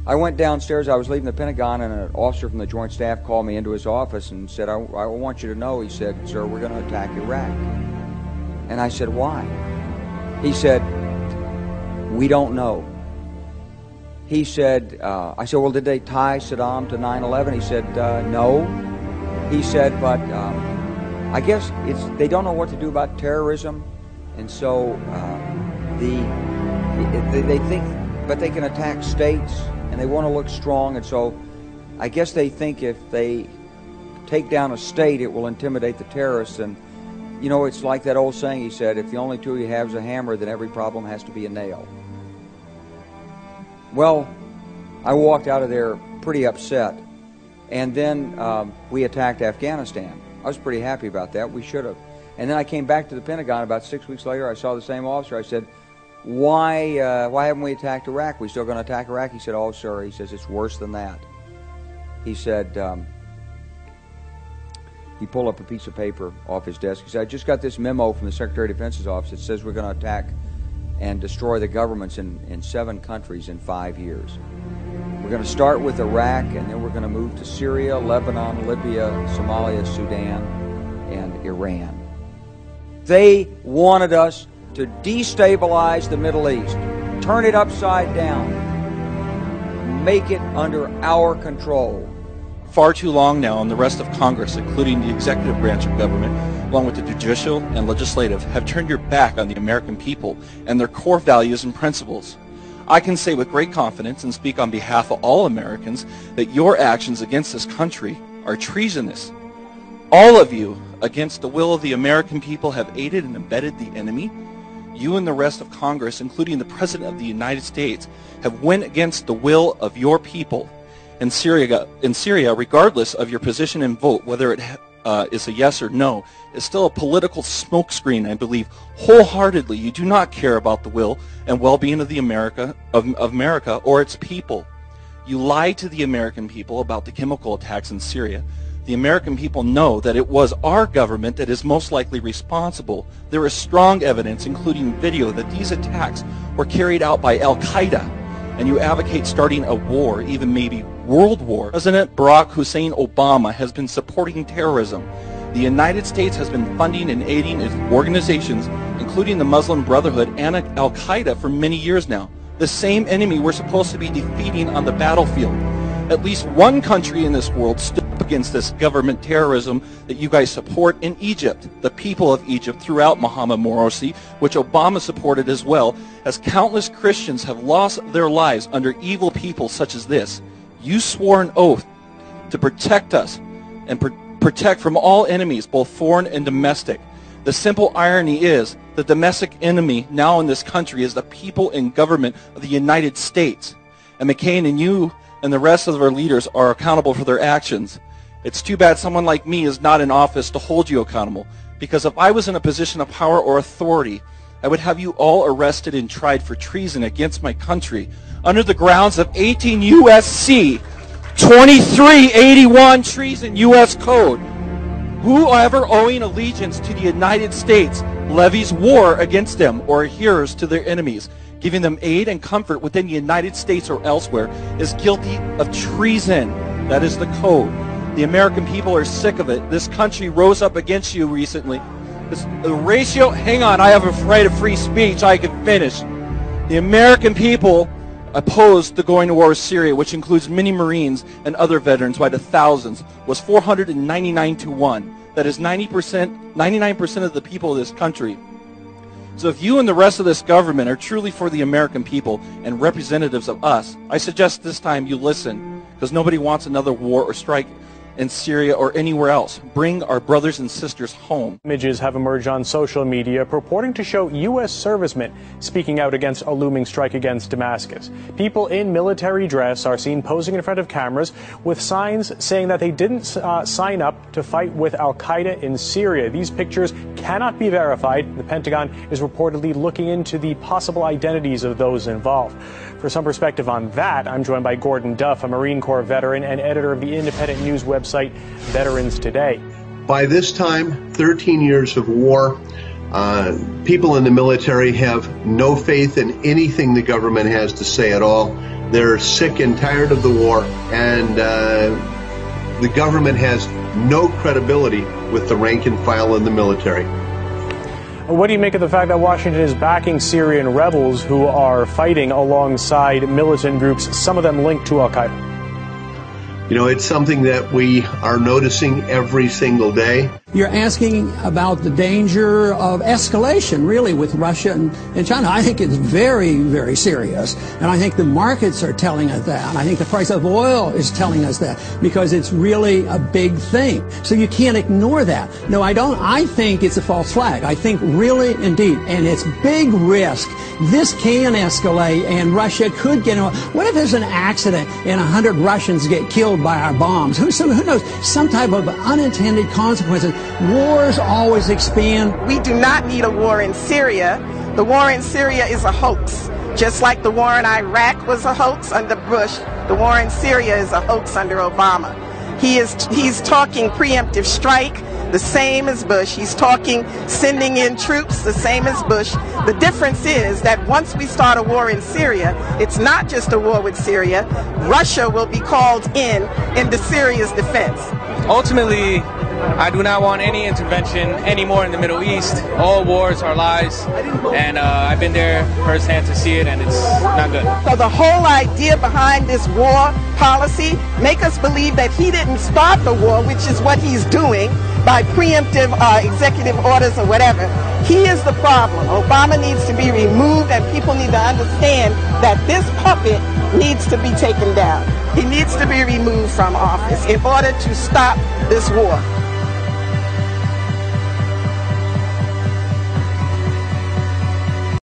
I went downstairs. I was leaving the Pentagon, and an officer from the Joint Staff called me into his office and said, I want you to know, he said, sir, we're going to attack Iraq. And I said, why? He said, we don't know. He said, I said, well, did they tie Saddam to 9/11? He said, no. He said, but I guess they don't know what to do about terrorism, and so they think, but they can attack states, and they want to look strong, and so I guess they think if they take down a state, it will intimidate the terrorists. And you know, it's like that old saying, he said, if the only tool you have is a hammer, then every problem has to be a nail. Well, I walked out of there pretty upset, and then we attacked Afghanistan. I was pretty happy about that. We should have. And then I came back to the Pentagon about 6 weeks later. I saw the same officer. I said, why haven't we attacked Iraq? We still going to attack Iraq? He said, oh, sir. He says, it's worse than that. He said, he pulled up a piece of paper off his desk. He said, I just got this memo from the Secretary of Defense's office. It says we're going to attack and destroy the governments in 7 countries in 5 years. We're going to start with Iraq, and then we're going to move to Syria, Lebanon, Libya, Somalia, Sudan, and Iran. They wanted us to destabilize the Middle East, turn it upside down, make it under our control. Far too long now, and the rest of Congress, including the executive branch of government, along with the judicial and legislative, have turned your back on the American people and their core values and principles. I can say with great confidence and speak on behalf of all Americans that your actions against this country are treasonous. All of you, against the will of the American people, have aided and abetted the enemy. You and the rest of Congress, including the President of the United States, have went against the will of your people. In Syria, regardless of your position and vote, whether it is a yes or no, is still a political smokescreen, I believe. Wholeheartedly, you do not care about the will and well-being of America or its people. You lied to the American people about the chemical attacks in Syria. The American people know that it was our government that is most likely responsible. There is strong evidence, including video, that these attacks were carried out by Al-Qaeda, and you advocate starting a war, even maybe world war. President Barack Hussein Obama has been supporting terrorism. The United States has been funding and aiding its organizations, including the Muslim Brotherhood and Al-Qaeda, for many years now. The same enemy we're supposed to be defeating on the battlefield. At least one country in this world stood up against this government terrorism that you guys support in Egypt. The people of Egypt throughout Mohammed Morsi, which Obama supported as well, as countless Christians have lost their lives under evil people such as this. You swore an oath to protect us and protect from all enemies, both foreign and domestic. The simple irony is the domestic enemy now in this country is the people and government of the United States. And McCain and you and the rest of our leaders are accountable for their actions. It's too bad someone like me is not in office to hold you accountable, because if I was in a position of power or authority, I would have you all arrested and tried for treason against my country under the grounds of 18 U.S.C. 2381 treason U.S. Code. Whoever owing allegiance to the United States levies war against them or adheres to their enemies, giving them aid and comfort within the United States or elsewhere, is guilty of treason. That is the code. The American people are sick of it. This country rose up against you recently. The ratio, hang on, I have a right of free speech, I can finish. The American people opposed the going to war with Syria, which includes many Marines and other veterans by the thousands, was 499 to 1. That is 99% of the people of this country. So if you and the rest of this government are truly for the American people and representatives of us, I suggest this time you listen, because nobody wants another war or strike in Syria or anywhere else. Bring our brothers and sisters home. Images have emerged on social media purporting to show U.S. servicemen speaking out against a looming strike against Damascus. People in military dress are seen posing in front of cameras with signs saying that they didn't sign up to fight with Al-Qaeda in Syria. These pictures cannot be verified. The Pentagon is reportedly looking into the possible identities of those involved. For some perspective on that, I'm joined by Gordon Duff, a Marine Corps veteran and editor of the independent news website Veterans Today. By this time, 13 years of war, people in the military have no faith in anything the government has to say at all. They're sick and tired of the war, and the government has no credibility with the rank and file in the military. What do you make of the fact that Washington is backing Syrian rebels who are fighting alongside militant groups, some of them linked to Al-Qaeda? You know, it's something that we are noticing every single day. You're asking about the danger of escalation, really, with Russia and China. I think it's very, very serious. And I think the markets are telling us that. And I think the price of oil is telling us that, because it's really a big thing. So you can't ignore that. No, I don't. I think it's a false flag. I think really, indeed, and it's big risk. This can escalate, and Russia could get involved. What if there's an accident and 100 Russians get killed by our bombs? Who knows? Some type of unintended consequences. Wars always expand. We do not need a war in Syria. The war in Syria is a hoax. Just like the war in Iraq was a hoax under Bush, the war in Syria is a hoax under Obama. He's talking preemptive strike, the same as Bush. He's talking sending in troops, the same as Bush. The difference is that once we start a war in Syria, it's not just a war with Syria. Russia will be called into Syria's defense. Ultimately, I do not want any intervention anymore in the Middle East. All wars are lies, and I've been there firsthand to see it, and it's not good. So the whole idea behind this war policy make us believe that he didn't start the war, which is what he's doing by preemptive executive orders or whatever. He is the problem. Obama needs to be removed, and people need to understand that this puppet needs to be taken down. He needs to be removed from office in order to stop this war.